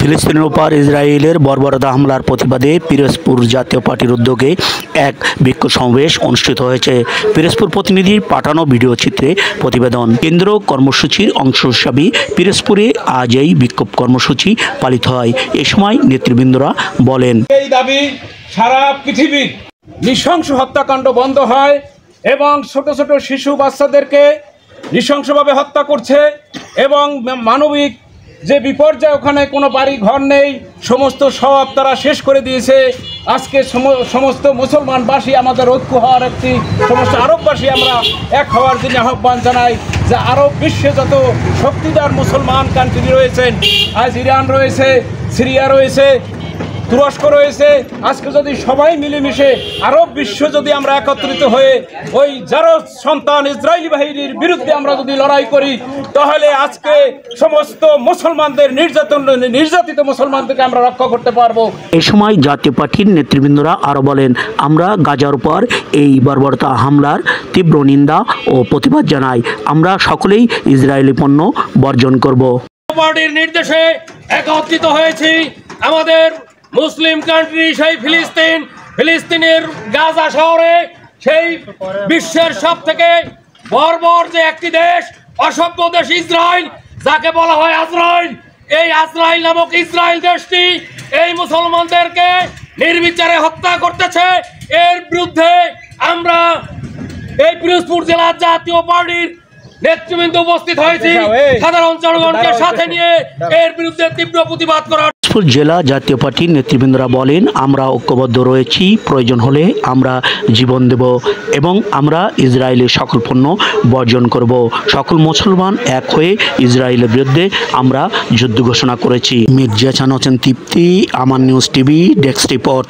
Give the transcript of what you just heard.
ফিলিস্তিনের উপর ইসরায়েলের বর্বরতা হামলার প্রতিবাদে পিরোজপুর জাতীয় পার্টির উদ্যোগে এক বিক্ষোভ সমাবেশ অনুষ্ঠিত হয়েছে। পিরোজপুর প্রতিনিধির পাঠানো ভিডিও চিত্রে প্রতিবেদন। কেন্দ্র কর্মসূচির অংশ হিসাবে পিরোজপুরে আজ এই বিক্ষোভ কর্মসূচি পালিত হয়। এ সময় নেতৃবৃন্দরা বলেন, এই দাবি সারা পৃথিবীর নৃশংস হত্যাকাণ্ড বন্ধ হয় এবং ছোট ছোট শিশু বাচ্চাদেরকে নৃশংসভাবে হত্যা করছে এবং মানবিক যে বিপর্যয়, ওখানে কোনো বাড়ি ঘর নেই, সমস্ত সব তারা শেষ করে দিয়েছে। আজকে সমস্ত মুসলমানবাসী আমাদের ঐক্য হওয়ার একটি সমস্ত আরববাসী আমরা এক হওয়ার জন্য আহ্বান জানাই যে আরব বিশ্বে যত শক্তিদার মুসলমান কান্ট্রি রয়েছেন, আজ ইরান রয়েছে, সিরিয়া রয়েছে, তুরস্ক রয়েছে, আজকে যদি সবাই মিলেমিশে আরব বিশ্ব যদি আমরা একত্রিত হয়ে ওই যারা সন্তান ইসরায়েলি বাহিনীর বিরুদ্ধে আমরা যদি লড়াই করি, তাহলে আজকে সমস্ত মুসলমানদের নির্যাতিত মুসলমানদেরকে আমরা রক্ষা করতে পারবো। এই সময় জাতীয় পার্টির নেতৃবৃন্দরা আরও বলেন, আমরা গাজার উপর এই বর্বরতা হামলার তীব্র নিন্দা ও প্রতিবাদ জানাই। আমরা সকলেই ইসরায়েলি পণ্য বর্জন করব। পার্টির নির্দেশে একত্রিত হয়েছি আমাদের মুসলিম কান্ট্রি সেই ফিলিস্তিনের গাজা শহরে, সেই বিশ্বের সব থেকে বর্বর যে একটি দেশ, অসভ্য দেশ ইসরায়েল, যাকে বলা হয় আজরাইল। এই আজরাইল নামক ইসরায়েল দেশটি এই মুসলমানদেরকে নির্বিচারে হত্যা করতেছে। এর বিরুদ্ধে আমরা এই পিরোজপুর জেলার জাতীয় পার্টির নেতৃবৃন্দ উপস্থিত হয়েছি সাধারণ জনগণকে সাথে নিয়ে এর বিরুদ্ধে তীব্র প্রতিবাদ করার। জেলা জাতীয় পার্টির নেতৃবৃন্দরা বলেন, আমরা ঐক্যবদ্ধ রয়েছি, প্রয়োজন হলে আমরা জীবন দেব এবং আমরা ইসরায়েলের সকল পণ্য বর্জন করব। সকল মুসলমান এক হয়ে ইসরায়েলের বিরুদ্ধে আমরা যুদ্ধ ঘোষণা করেছি। মির্জা চান হোসেন তৃপ্তি, আমান নিউজ টিভি, ডেস্ক রিপোর্ট।